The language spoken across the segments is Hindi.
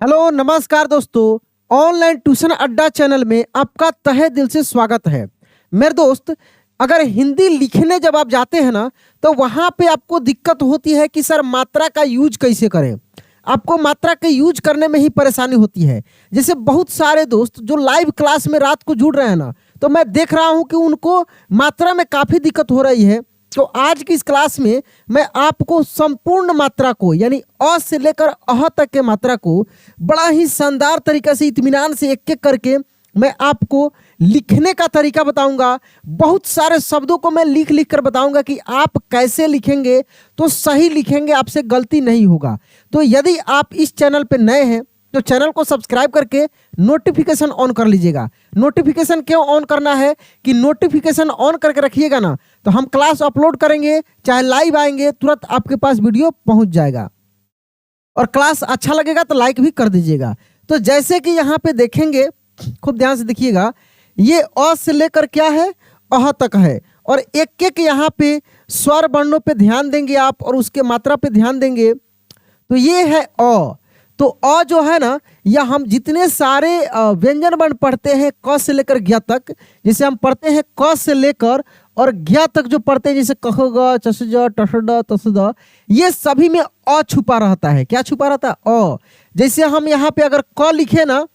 हेलो नमस्कार दोस्तों। ऑनलाइन ट्यूशन अड्डा चैनल में आपका तहे दिल से स्वागत है। मेरे दोस्त, अगर हिंदी लिखने जब आप जाते हैं ना, तो वहाँ पे आपको दिक्कत होती है कि सर मात्रा का यूज कैसे करें। आपको मात्रा के यूज करने में ही परेशानी होती है। जैसे बहुत सारे दोस्त जो लाइव क्लास में रात को जुड़ रहे हैं ना, तो मैं देख रहा हूँ कि उनको मात्रा में काफ़ी दिक्कत हो रही है। तो आज की इस क्लास में मैं आपको संपूर्ण मात्रा को, यानी अ से लेकर अह तक के मात्रा को बड़ा ही शानदार तरीके से, इत्मीनान से एक एक करके मैं आपको लिखने का तरीका बताऊंगा। बहुत सारे शब्दों को मैं लिख लिख कर बताऊंगा कि आप कैसे लिखेंगे तो सही लिखेंगे, आपसे गलती नहीं होगा। तो यदि आप इस चैनल पे नए हैं तो चैनल को सब्सक्राइब करके नोटिफिकेशन ऑन कर लीजिएगा। नोटिफिकेशन क्यों ऑन करना है कि नोटिफिकेशन ऑन करके रखिएगा ना, तो हम क्लास अपलोड करेंगे, चाहे लाइव आएंगे, तुरंत आपके पास वीडियो पहुंच जाएगा। और क्लास अच्छा लगेगा तो लाइक भी कर दीजिएगा। तो जैसे कि यहाँ पे देखेंगे, खूब ध्यान से देखिएगा, ये अ से लेकर क्या है, अह तक है। और एक एक यहाँ पे स्वर वर्णों पे ध्यान देंगे आप, और उसके मात्रा पे ध्यान देंगे। तो ये है अ। तो अ जो है ना, या हम जितने सारे व्यंजन वर्ण पढ़ते हैं क से लेकर ज्ञ तक, जैसे हम पढ़ते हैं क से लेकर और ज्ञ तक जो पढ़ते हैं, जैसे कख ग चस ज टस ड तस द, ये सभी में अ छुपा रहता है। क्या छुपा रहता है? अ। जैसे हम यहाँ पे अगर क लिखे ना,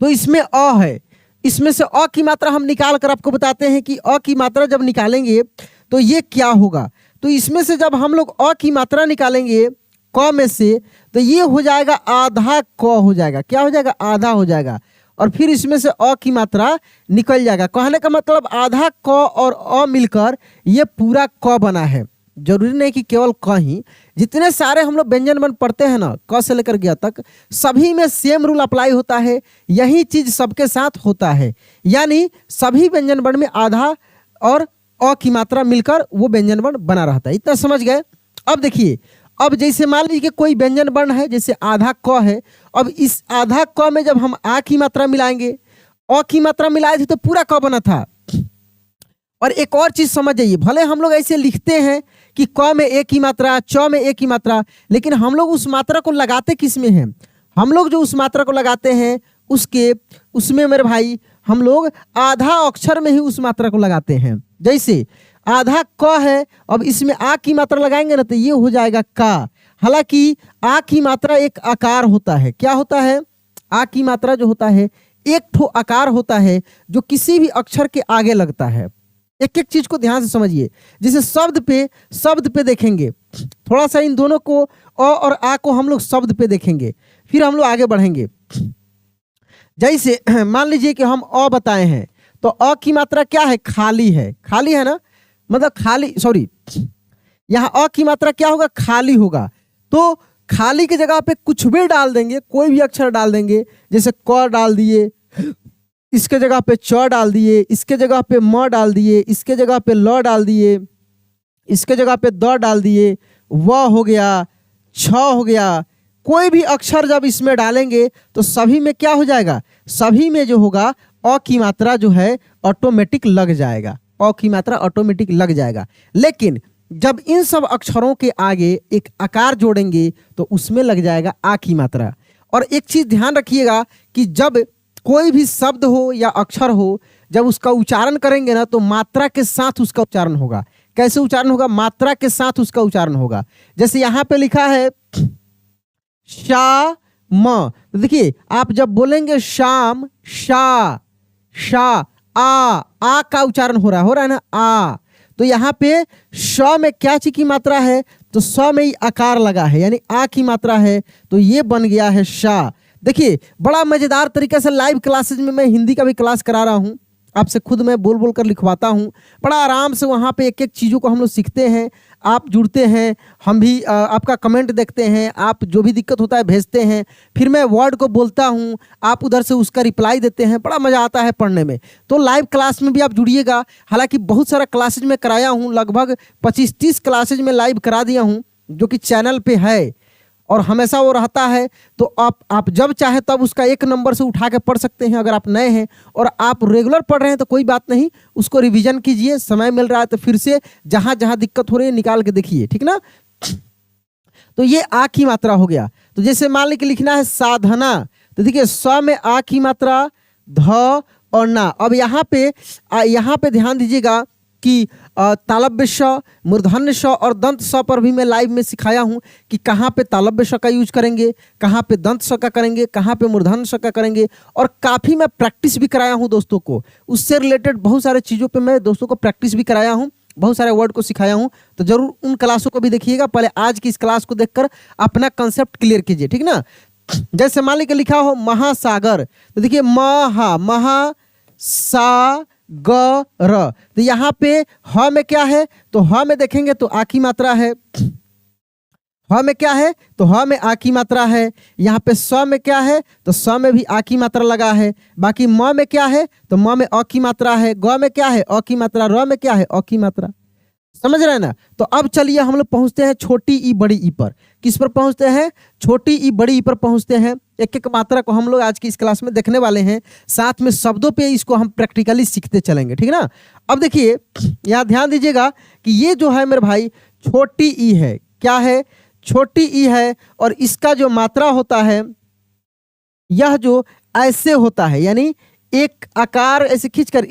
तो इसमें अ है। इसमें से अ की मात्रा हम निकाल कर आपको बताते हैं कि अ की मात्रा जब निकालेंगे तो ये क्या होगा। तो इसमें से जब हम लोग अ की मात्रा निकालेंगे क में से, तो ये हो जाएगा आधा क हो जाएगा। क्या हो जाएगा? आधा हो जाएगा। और फिर इसमें से अ की मात्रा निकल जाएगा। कहने का मतलब आधा क और अ मिलकर ये पूरा क बना है। जरूरी नहीं कि केवल क ही, जितने सारे हम लोग व्यंजन वर्ण पढ़ते हैं ना क से लेकर ज्ञ तक, सभी में सेम रूल अप्लाई होता है। यही चीज सबके साथ होता है, यानी सभी व्यंजन वर्ण में आधा और अ की मात्रा मिलकर वो व्यंजन वर्ण बना रहता है। इतना समझ गए? अब देखिए, अब जैसे मान लीजिए कि कोई व्यंजन वर्ण है, जैसे आधा क है। अब इस आधा क में जब हम आ की मात्रा मिलाएंगे, अ की मात्रा मिलाए थे तो पूरा क बना था। और एक और चीज समझ जाइए, भले हम लोग ऐसे लिखते हैं कि क में एक की मात्रा, च में एक की मात्रा, लेकिन हम लोग उस मात्रा को लगाते किस में हैं? हम लोग जो उस मात्रा को लगाते हैं उसमें मेरे भाई, हम लोग आधा अक्षर में ही उस मात्रा को लगाते हैं। जैसे आधा क है, अब इसमें आ की मात्रा लगाएंगे ना, तो ये हो जाएगा का। हालांकि आ की मात्रा एक आकार होता है। क्या होता है? आ की मात्रा जो होता है एक ठो आकार होता है जो किसी भी अक्षर के आगे लगता है। एक एक चीज को ध्यान से समझिए। जैसे शब्द पे देखेंगे, थोड़ा सा इन दोनों को, अ और आ को हम लोग शब्द पे देखेंगे, फिर हम लोग आगे बढ़ेंगे। जैसे मान लीजिए कि हम अ बताए हैं, तो अ की मात्रा क्या है? खाली है। खाली है ना, मतलब खाली, सॉरी, यहाँ अ की मात्रा क्या होगा? खाली होगा। तो खाली की जगह पे कुछ भी डाल देंगे, कोई भी अक्षर डाल देंगे। जैसे क डाल दिए, इसके जगह पे च डाल दिए, इसके जगह पे म डाल दिए, इसके जगह पे ल डाल दिए, इसके जगह पे द डाल दिए, व हो गया, छ हो गया। कोई भी अक्षर जब इसमें डालेंगे तो सभी में क्या हो जाएगा? सभी में जो होगा अ की मात्रा जो है ऑटोमेटिक लग जाएगा। अ की मात्रा ऑटोमेटिक लग जाएगा। लेकिन जब इन सब अक्षरों के आगे एक आकार जोड़ेंगे तो उसमें लग जाएगा आ की मात्रा। और एक चीज ध्यान रखिएगा कि जब कोई भी शब्द हो या अक्षर हो, जब उसका उच्चारण करेंगे ना, तो मात्रा के साथ उसका उच्चारण होगा। कैसे उच्चारण होगा? मात्रा के साथ उसका उच्चारण होगा। जैसे यहाँ पे लिखा है शा म, तो देखिए आप जब बोलेंगे शाम, शा आ का उच्चारण हो रहा है ना, आ। तो यहाँ पे श में क्या चीज की मात्रा है? तो स में ही आकार लगा है, यानी आ की मात्रा है, तो ये बन गया है शा। देखिए बड़ा मजेदार तरीके से लाइव क्लासेज में मैं हिंदी का भी क्लास करा रहा हूँ। आपसे खुद मैं बोल बोल कर लिखवाता हूँ। बड़ा आराम से वहाँ पे एक एक चीज़ों को हम लोग सीखते हैं। आप जुड़ते हैं, हम भी आपका कमेंट देखते हैं, आप जो भी दिक्कत होता है भेजते हैं, फिर मैं वर्ड को बोलता हूँ, आप उधर से उसका रिप्लाई देते हैं। बड़ा मज़ा आता है पढ़ने में। तो लाइव क्लास में भी आप जुड़िएगा। हालांकि बहुत सारा क्लासेज में कराया हूँ, लगभग 25-30 क्लासेज में लाइव करा दिया हूँ, जो कि चैनल पे है और हमेशा वो रहता है। तो आप जब चाहे तब उसका एक नंबर से उठा के पढ़ सकते हैं। अगर आप नए हैं और आप रेगुलर पढ़ रहे हैं तो कोई बात नहीं, उसको रिवीजन कीजिए। समय मिल रहा है तो फिर से जहाँ जहाँ दिक्कत हो रही है निकाल के देखिए, ठीक ना। तो ये आ की मात्रा हो गया। तो जैसे मान लीजिए लिखना है साधना, तो देखिए स में आ की मात्रा, ध और ना। अब यहाँ पे ध्यान दीजिएगा कि तालव्य श, मूर्धन्य श और दंत स पर भी मैं लाइव में सिखाया हूँ कि कहाँ पे तालव्य श का यूज करेंगे, कहाँ पे दंत स का करेंगे, कहाँ पे मूर्धन्य श का करेंगे। और काफ़ी मैं प्रैक्टिस भी कराया हूँ दोस्तों को, उससे रिलेटेड बहुत सारे चीज़ों पे मैं दोस्तों को प्रैक्टिस भी कराया हूँ, बहुत सारे वर्ड को सिखाया हूँ। तो जरूर उन क्लासों को भी देखिएगा, पहले आज की इस क्लास को देखकर अपना कंसेप्ट क्लियर कीजिए, ठीक ना। जैसे मान लीजिए लिखा हो महासागर, तो देखिए महा सा ग र, तो यहाँ पे ह में क्या है, तो ह में देखेंगे तो आ की मात्रा है। ह में क्या है, तो ह में आ की मात्रा है। यहाँ पे स में क्या है, तो स में भी आ की मात्रा लगा है। बाकी म में क्या है, तो म में अ की मात्रा है। ग में क्या है, अ की मात्रा। र में क्या है, अ की मात्रा। समझ रहे हैं ना। तो अब चलिए हम लोग पहुंचते हैं छोटी ई बड़ी ई पर। किस पर पहुंचते हैं, छोटी ई बड़ी ई पर पहुंचते हैं। एक एक मात्रा को हम लोग आज की इस क्लास में देखने वाले हैं, साथ में शब्दों पे इसको हम प्रैक्टिकली सीखते चलेंगे, ठीक ना। अब देखिए यहाँ ध्यान दीजिएगा कि ये जो है मेरे भाई छोटी ई है। क्या है, छोटी ई है। और इसका जो मात्रा होता है यह जो ऐसे होता है, यानी एक आकार ऐसे खींचकर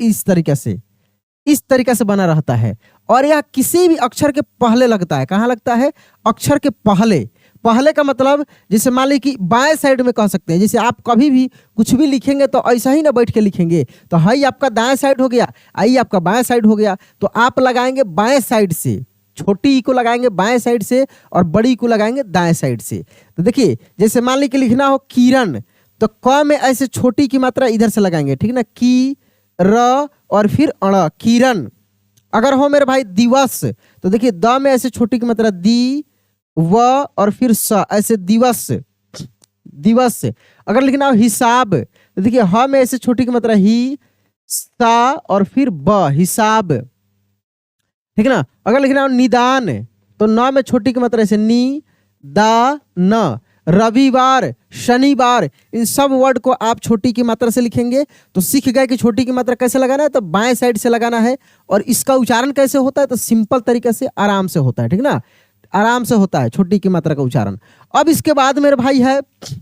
इस तरीके से बना रहता है। और यह किसी भी अक्षर के पहले लगता है। कहाँ लगता है, अक्षर के पहले। पहले का मतलब जैसे मान लीजिए कि बाएं साइड में कह सकते हैं। जैसे आप कभी भी कुछ भी लिखेंगे तो ऐसा ही ना बैठ के लिखेंगे, तो हाई आपका दाएं साइड हो गया, आई आपका बाएं साइड हो गया। तो आप लगाएंगे बाएं साइड से, छोटी ई को लगाएंगे बाएं साइड से और बड़ी को लगाएंगे दाएं साइड से। तो देखिए जैसे मान लीजिए लिखना हो किरण, तो क में ऐसे छोटी की मात्रा इधर से लगाएंगे, ठीक ना, की र और फिर अण, किरण। अगर हो मेरे भाई दिवस, तो देखिए द में ऐसे छोटी की मात्रा दी, व और फिर स, ऐसे दिवस, दिवस। अगर लिखना हो हिसाब, तो देखिए ह में ऐसे छोटी की मात्रा ही, सा और फिर ब, हिसाब, ठीक ना। अगर लिखना हो निदान, तो न में छोटी की मात्रा ऐसे नी, दा, न। रविवार, शनिवार, इन सब वर्ड को आप छोटी की मात्रा से लिखेंगे। तो सीख गए कि छोटी की मात्रा कैसे लगाना है, तो बाएं साइड से लगाना है। और इसका उच्चारण कैसे होता है, तो सिंपल तरीके से आराम से होता है, ठीक ना, आराम से होता है छोटी की मात्रा का उच्चारण। अब इसके बाद मेरे भाई है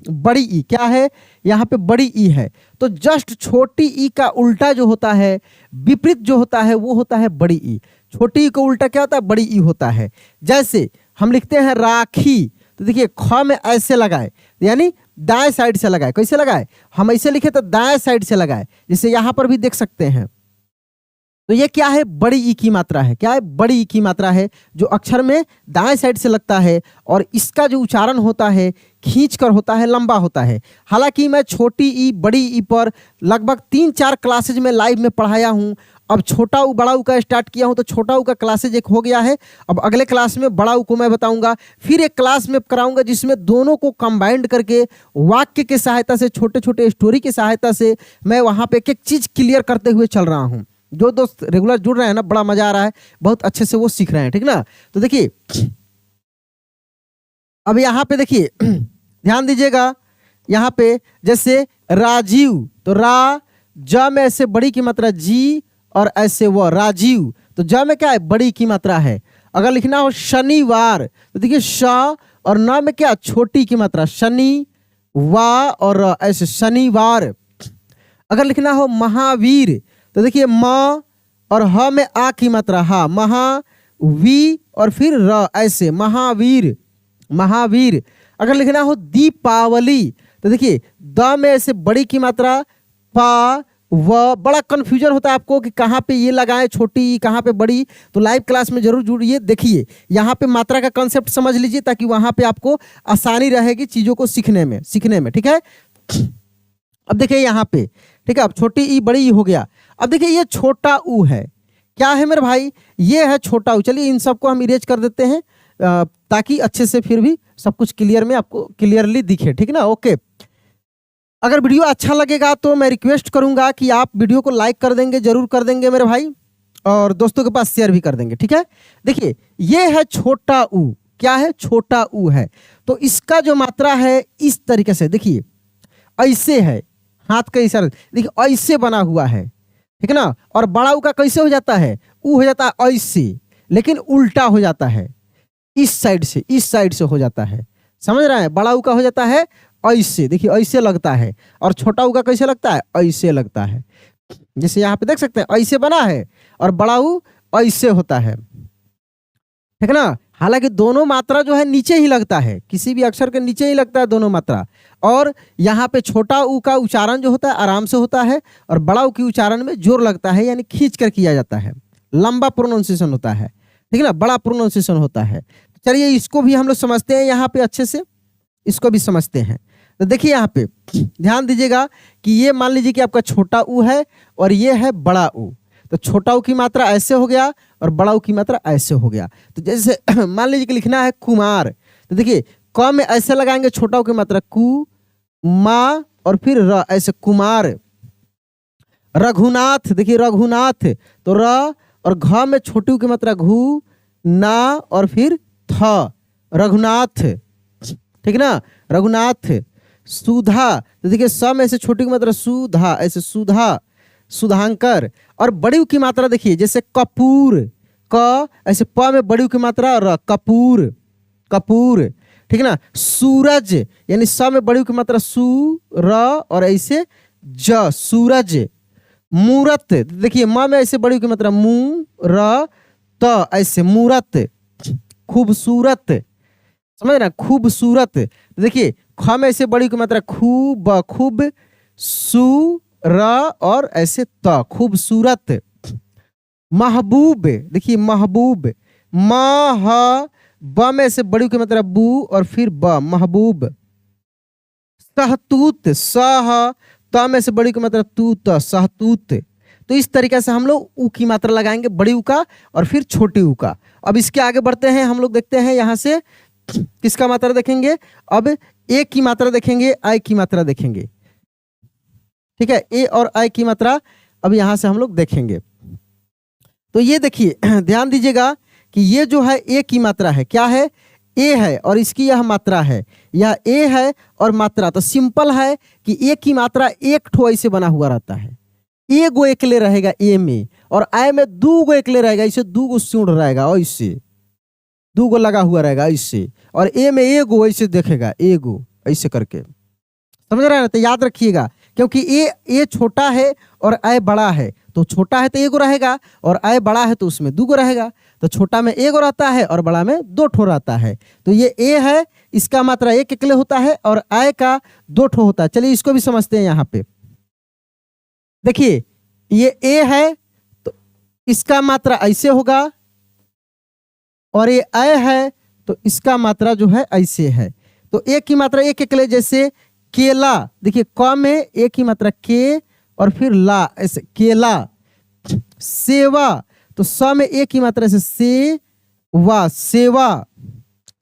बड़ी ई। क्या है, यहाँ पे बड़ी ई है। तो जस्ट छोटी ई का उल्टा जो होता है, विपरीत जो होता है, वो होता है बड़ी ई। छोटी ई का उल्टा क्या होता है, बड़ी ई होता है। जैसे हम लिखते हैं राखी, तो देखिए ख में ऐसे लगाए, यानी दाएं साइड से लगाए। कैसे लगाए, हम ऐसे लिखे तो दाएं साइड से लगाए, जैसे यहां पर भी देख सकते हैं। तो ये क्या है, बड़ी ई की मात्रा है। क्या है, बड़ी ई की मात्रा है, जो अक्षर में दाएं साइड से लगता है। और इसका जो उच्चारण होता है खींच कर होता है, लंबा होता है। हालांकि मैं छोटी ई बड़ी ई पर लगभग 3-4 क्लासेज में लाइव में पढ़ाया हूँ। अब छोटा ऊ बड़ा ऊ का स्टार्ट किया हूँ, तो छोटा ऊ का क्लासेज एक हो गया है। अब अगले क्लास में बड़ा ऊ को मैं बताऊंगा, फिर एक क्लास में कराऊंगा जिसमें दोनों को कंबाइंड करके वाक्य की सहायता से, छोटे छोटे स्टोरी की सहायता से मैं वहाँ पे एक एक चीज़ क्लियर करते हुए चल रहा हूँ। जो दोस्त रेगुलर जुड़ रहे हैं ना, बड़ा मजा आ रहा है, बहुत अच्छे से वो सीख रहे हैं, ठीक ना। तो देखिए अब यहाँ पे देखिए ध्यान दीजिएगा, यहाँ पे जैसे राजीव, तो रा, ज में ऐसे बड़ी की मात्रा जी और ऐसे वो राजीव, तो ज में क्या है, बड़ी की मात्रा है। अगर लिखना हो शनिवार, तो देखिए श और न में क्या, छोटी की मात्रा, शनि, वा और ऐसे शनिवार। अगर लिखना हो महावीर, तो देखिए म और ह में आ की मात्रा, हा, महा, वी और फिर र, ऐसे महावीर, महावीर। अगर लिखना हो दीपावली, तो देखिए द में ऐसे बड़ी की मात्रा, पा, व। बड़ा कंफ्यूजन होता है आपको कि कहाँ पे ये लगाएं छोटी, कहाँ पे बड़ी। तो लाइव क्लास में जरूर जुड़िए, देखिए यहाँ पे मात्रा का कंसेप्ट समझ लीजिए, ताकि वहाँ पे आपको आसानी रहेगी चीज़ों को सीखने में, ठीक है। अब देखिए यहाँ पे, ठीक है, अब छोटी ई बड़ी ई हो गया। अब देखिए ये छोटा ऊ है। क्या है मेरे भाई, ये है छोटा ऊ। चलिए इन सबको हम इरेज कर देते हैं, ताकि अच्छे से फिर भी सब कुछ क्लियर में आपको क्लियरली दिखे, ठीक ना। ओके, अगर वीडियो अच्छा लगेगा तो मैं रिक्वेस्ट करूंगा कि आप वीडियो को लाइक कर देंगे, जरूर कर देंगे मेरे भाई, और दोस्तों के पास शेयर भी कर देंगे, ठीक है। देखिए ये है छोटा ऊ। क्या है, छोटा ऊ है। तो इसका जो मात्रा है इस तरीके से, देखिए ऐसे है, हाथ का इशारा, देखिए ऐसे बना हुआ है, ठीक है ना। और बड़ा ऊ का कैसे हो जाता है, ऊ हो जाता है ऐसे, लेकिन उल्टा हो जाता है। इस साइड से हो जाता है, समझ रहे हैं। बड़ा ऊ का हो जाता है ऐसे, देखिए ऐसे लगता है, और छोटा ऊ का कैसे लगता है, ऐसे लगता है। जैसे यहाँ पे देख सकते हैं ऐसे बना है, और बड़ा ऊ ऐसे होता है, ठीक ना। हालांकि दोनों मात्रा जो है नीचे ही लगता है, किसी भी अक्षर के नीचे ही लगता है दोनों मात्रा। और यहाँ पे छोटा ऊ का उच्चारण जो होता है आराम से होता है, और बड़ा ऊ की उच्चारण में जोर लगता है, यानी खींच कर किया जाता है, लंबा प्रोनाउंसिएशन होता है, ठीक है ना, बड़ा प्रोनाउंसिएशन होता है। चलिए इसको भी हम लोग समझते हैं यहाँ पे अच्छे से, इसको भी समझते हैं। तो देखिए यहाँ पे ध्यान दीजिएगा कि ये मान लीजिए कि आपका छोटा ऊ है और ये है बड़ा ऊ। तो छोटा ऊ की मात्रा ऐसे हो गया और बड़ा ऊ की मात्रा ऐसे हो गया। तो जैसे मान लीजिए कि लिखना है कुमार, तो देखिए क में ऐसे लगाएंगे छोटा ऊ की मात्रा कु, मा और फिर र, ऐसे कुमार। रघुनाथ, देखिए रघुनाथ, तो र और घ में छोटी ऊ की मात्रा घु, ना और फिर थ, रघुनाथ, ठीक ना, रघुनाथ। सुधा, तो देखिए स में ऐसे छोटी की मात्रा सुधा, ऐसे सुधा, सुधांकर। और बड़ी ऊ की मात्रा देखिए जैसे कपूर, क ऐसे प में बड़ी ऊ की मात्रा र, कपूर, कपूर, ठीक ना। सूरज, यानी स में बड़ी ऊ की मात्रा सु, र और ऐसे ज, सूरज। मूरत, देखिए म में ऐसे बड़ी ऊ की मात्रा मु, र, त, ऐसे मूरत, खूबसूरत, समझ ना, खूबसूरत। देखिए ख में ऐसे बड़ी की मात्रा खूब, खूब, सु, र और ऐसे त, खूबसूरत। महबूब, देखिए महबूब, म, ह, ब में ऐसे बड़ी की मात्रा बू और फिर ब, महबूब। सहतूत, सह, त में से बड़ी की मात्रा तू, त, सहतूत। तो इस तरीके से हम लोग ऊ की मात्रा लगाएंगे, बड़ी ऊ का और फिर छोटी ऊ का। अब इसके आगे बढ़ते हैं, हम लोग देखते हैं यहाँ से किसका मात्रा देखेंगे। अब ए की मात्रा देखेंगे, आई की मात्रा देखेंगे, ठीक है, ए और आई की मात्रा अब यहां से हम लोग देखेंगे। तो ये देखिए ध्यान दीजिएगा कि ये जो है ए की मात्रा है, क्या है, ए है, और इसकी यह मात्रा है, यह ए है और मात्रा। तो सिंपल है कि ए की मात्रा एक ठो ऐसे बना हुआ रहता है, ए गो एकले रहेगा ए में, और आई में दू गो एकले रहेगा, इसे दू गो सूढ़ रहेगा, और इससे दू गो लगा हुआ रहेगा इससे, और ए में एगो ऐसे देखेगा, एगो ऐसे करके, समझ रहे हैं ना। तो याद रखिएगा, क्योंकि ए छोटा है और आई बड़ा है, तो छोटा है तो एगो रहेगा, और आई बड़ा है तो उसमें दू गो रहेगा। तो छोटा में एगो रहता है और बड़ा में दो ठो रहता है। तो ये ए है, इसका मात्रा एक एकले होता है, और आई का दो ठो होता है। चलिए इसको भी समझते हैं। यहाँ पे देखिए ये ए है तो इसका मात्रा ऐसे होगा, और ये अ है तो इसका मात्रा जो है ऐसे है। तो एक की मात्रा एक एकले, जैसे केला, देखिए क में एक की मात्रा के और फिर ला, ऐसे केला। सेवा, तो स में एक की मात्रा से वा, सेवा,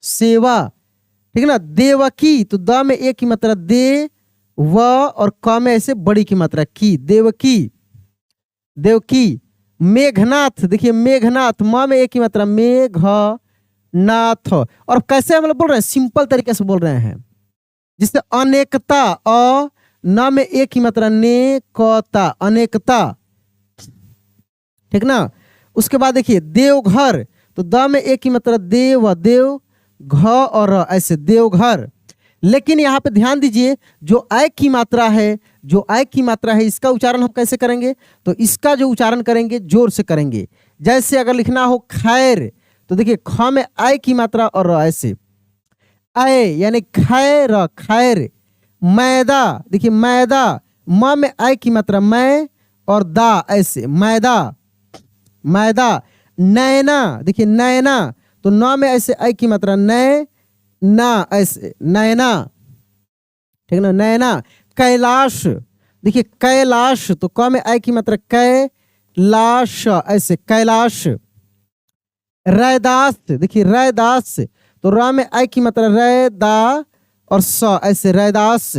सेवा, ठीक है ना। देवकी, तो द में एक की मात्रा दे, व और क में ऐसे बड़ी की मात्रा की, देवकी, देवकी। मेघनाथ, देखिए मेघनाथ, म में एक की मात्रा मेघ, नाथ। और कैसे हम लोग बोल रहे हैं, सिंपल तरीके से बोल रहे हैं, जिससे अनेकता, अ न में एक की मात्रा ने, कता, अनेकता, ठीक ना। उसके बाद देखिए देवघर, तो द में एक की मात्रा देव, देव, घ और ऐसे देवघर। लेकिन यहाँ पे ध्यान दीजिए, जो आय की मात्रा है, जो आय की मात्रा है, इसका उच्चारण हम कैसे करेंगे, तो इसका जो उच्चारण करेंगे जोर से करेंगे। जैसे अगर लिखना हो खैर, तो देखिए ख में आय की मात्रा और ऐसे आय, यानी खैर, खैर। मैदा, देखिए मैदा, म में आय की मात्रा मैं और दा, ऐसे मैदा, मैदा। नैना, देखिए नैना, तो न में ऐसे आय की मात्रा नय, ना, ऐसे नैना, ठीक ना, नैना। कैलाश, देखिए कैलाश, तो क में आय की मात्रा कै, लाश, ऐसे कैलाश। रैदास, देखिए रैदास, तो र में आय की मात्रा रै, दा और स, ऐसे रैदास।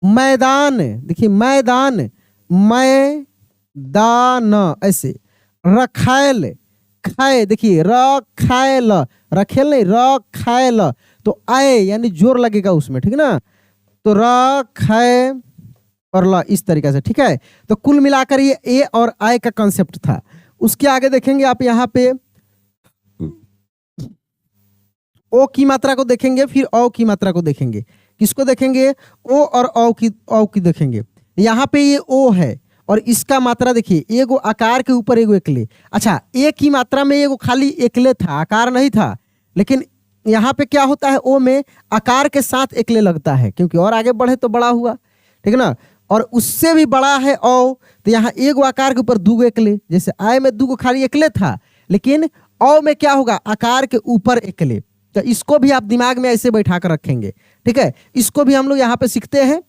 मैदान, देखिए मैदान, मैदान, ऐसे। रखैल, खाए, देखिए रखैल, रखेल नहीं, रखैल, तो आए यानी जोर लगेगा उसमें, ठीक है ना। तो रखै और ल, इस तरीके से, ठीक है। तो कुल मिलाकर ये ए और आय का कॉन्सेप्ट था। उसके आगे देखेंगे आप यहाँ पे ओ की मात्रा को देखेंगे, फिर औ की मात्रा को देखेंगे। किसको देखेंगे? ओ और औ की देखेंगे। यहाँ पे ये ओ है और इसका मात्रा देखिए, एगो आकार के ऊपर एगो एकले। अच्छा, ए की मात्रा में एगो खाली एकले था, आकार नहीं था, लेकिन यहाँ पे क्या होता है, ओ में आकार के साथ एकले लगता है, क्योंकि और आगे बढ़े तो बड़ा हुआ, ठीक है ना। और उससे भी बड़ा है औ, तो यहाँ एगो आकार के ऊपर दूगो एकले, जैसे आय में दूगो खाली एकले था, लेकिन औ में क्या होगा, आकार के ऊपर एकले। तो इसको भी आप दिमाग में ऐसे बैठा कर रखेंगे, ठीक है। इसको भी हम लोग यहाँ पे सीखते हैं,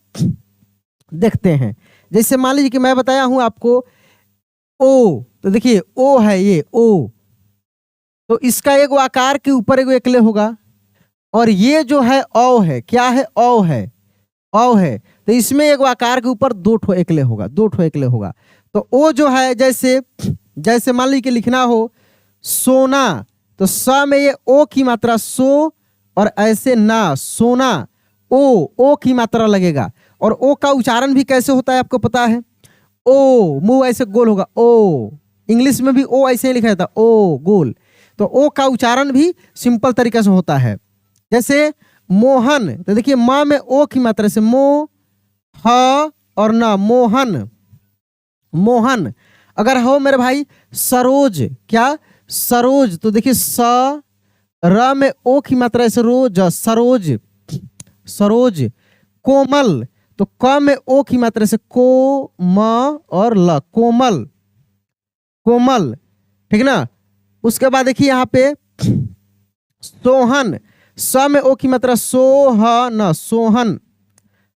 देखते हैं। जैसे मान लीजिए कि मैं बताया हूं आपको ओ, तो देखिए ओ है, ये ओ, तो इसका एगो आकार के ऊपर एगो एकले होगा, और ये जो है औ है, क्या है, औ है, औ है, तो इसमें एगो आकार के ऊपर दो ठो एकले होगा, दो ठो एकले होगा। तो ओ जो है, जैसे जैसे मान लीजिए कि लिखना हो सोना, तो स में ये ओ की मात्रा सो, और ऐसे ना, सोना, ओ की मात्रा लगेगा। और ओ का उच्चारण भी कैसे होता है आपको पता है, ओ, मुंह ऐसे गोल होगा, ओ, इंग्लिश में भी ओ ऐसे ही लिखा जाता है, ओ गोल। तो ओ का उच्चारण भी सिंपल तरीके से होता है। जैसे मोहन, तो देखिए माँ में ओ की मात्रा से मो, ह और ना, मोहन, मोहन। अगर हो मेरे भाई सरोज, क्या, सरोज, तो देखिए स, र में ओ की मात्रा से रोज, सरोज, सरोज। कोमल, तो क में ओ की मात्रा से को, म और ल, कोमल, कोमल, ठीक ना। उसके बाद देखिए यहाँ पे सोहन, स में ओ की मात्रा सो, ह न, सोहन,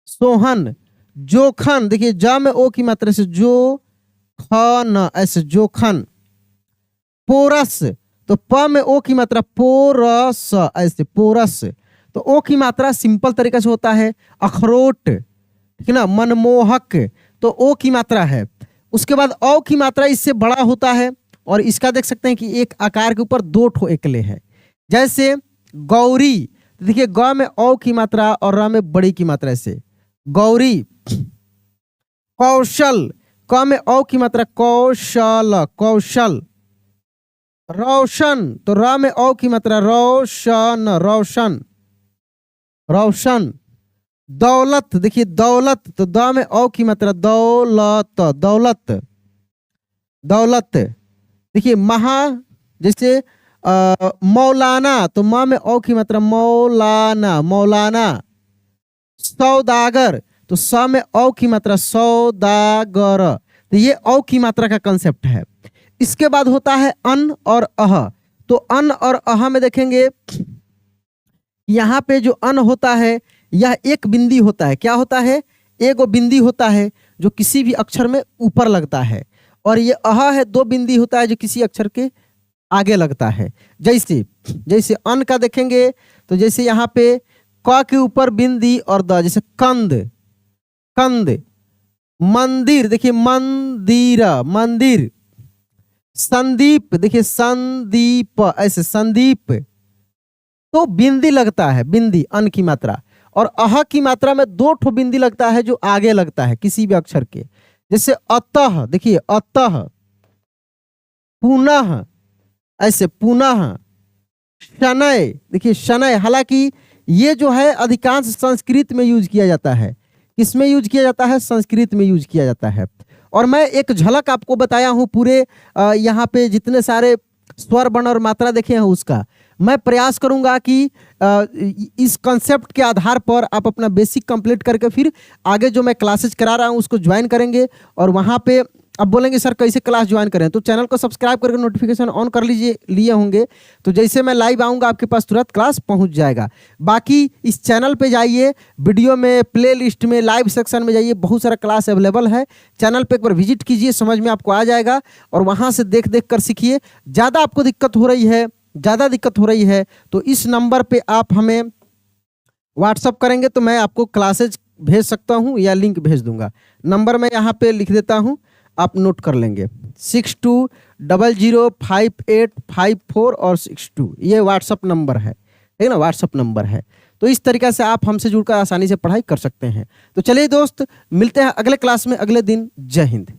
सोहन। जोखन, देखिए ज में ओ की मात्रा से जो, ख न, ऐसे जोखन। पोरस, तो प में ओ की मात्रा पोरस, ऐसे पोरस। तो ओ की मात्रा सिंपल तरीके से होता है अखरोट, ठीक है ना। मनमोहक, तो ओ की मात्रा है। उसके बाद औ की मात्रा इससे बड़ा होता है, और इसका देख सकते हैं कि एक आकार के ऊपर दो ठो एकले हैं। जैसे गौरी, तो देखिए ग में औ की मात्रा और र में बड़ी की मात्रा, ऐसे गौरी। कौशल, क में औ की मात्रा कौशल, कौशल। रोशन, तो र में औ की मात्रा रोशन, रोशन, रोशन। दौलत, देखिए दौलत, तो द में औ की मात्रा दौलत, दौलत, दौलत। देखिए महा, जैसे मौलाना, तो म में औ की मात्रा मौलाना, मौलाना। सौदागर, तो स में औ की मात्रा सौदागर। तो ये औ की मात्रा का कंसेप्ट है। इसके बाद होता है अन और अह, तो अन और अह में देखेंगे, यहाँ पे जो अन होता है यह एक बिंदी होता है, क्या होता है, एगो बिंदी होता है जो किसी भी अक्षर में ऊपर लगता है, और ये अह है, दो बिंदी होता है जो किसी अक्षर के आगे लगता है। जैसे जैसे अन का देखेंगे, तो जैसे यहाँ पे क के ऊपर बिंदी और द, जैसे कंद, कंद। मंदिर, देखिए मंदिर, मंदिर। संदीप, देखिए संदीप, ऐसे संदीप। तो बिंदी लगता है, बिंदी अन की मात्रा, और अह की मात्रा में दो ठो बिंदी लगता है जो आगे लगता है किसी भी अक्षर के। जैसे अतः, देखिए अतः, पुनः, ऐसे पुनः। शनय, देखिए शनय, हालांकि ये जो है अधिकांश संस्कृत में यूज किया जाता है। किसमें यूज किया जाता है, संस्कृत में यूज किया जाता है। और मैं एक झलक आपको बताया हूं पूरे यहाँ पे जितने सारे स्वर वर्ण और मात्रा देखे हैं उसका। मैं प्रयास करूंगा कि इस कॉन्सेप्ट के आधार पर आप अपना बेसिक कंप्लीट करके फिर आगे जो मैं क्लासेज करा रहा हूं उसको ज्वाइन करेंगे, और वहां पे अब बोलेंगे सर कैसे क्लास ज्वाइन करें, तो चैनल को सब्सक्राइब करके नोटिफिकेशन ऑन कर लीजिए, लिए होंगे, तो जैसे मैं लाइव आऊँगा आपके पास तुरंत क्लास पहुँच जाएगा। बाकी इस चैनल पे जाइए, वीडियो में प्ले लिस्ट में लाइव सेक्शन में जाइए, बहुत सारा क्लास अवेलेबल है। चैनल पे एक बार विजिट कीजिए, समझ में आपको आ जाएगा, और वहाँ से देख देख कर सीखिए। ज़्यादा आपको दिक्कत हो रही है, ज़्यादा दिक्कत हो रही है, तो इस नंबर पर आप हमें व्हाट्सअप करेंगे तो मैं आपको क्लासेज भेज सकता हूँ या लिंक भेज दूंगा। नंबर मैं यहाँ पे लिख देता हूँ, आप नोट कर लेंगे, 62005854 और 62, ये व्हाट्सअप नंबर है, ठीक है ना, व्हाट्सअप नंबर है। तो इस तरीक़े से आप हमसे जुड़कर आसानी से पढ़ाई कर सकते हैं। तो चलिए दोस्त, मिलते हैं अगले क्लास में अगले दिन। जय हिंद।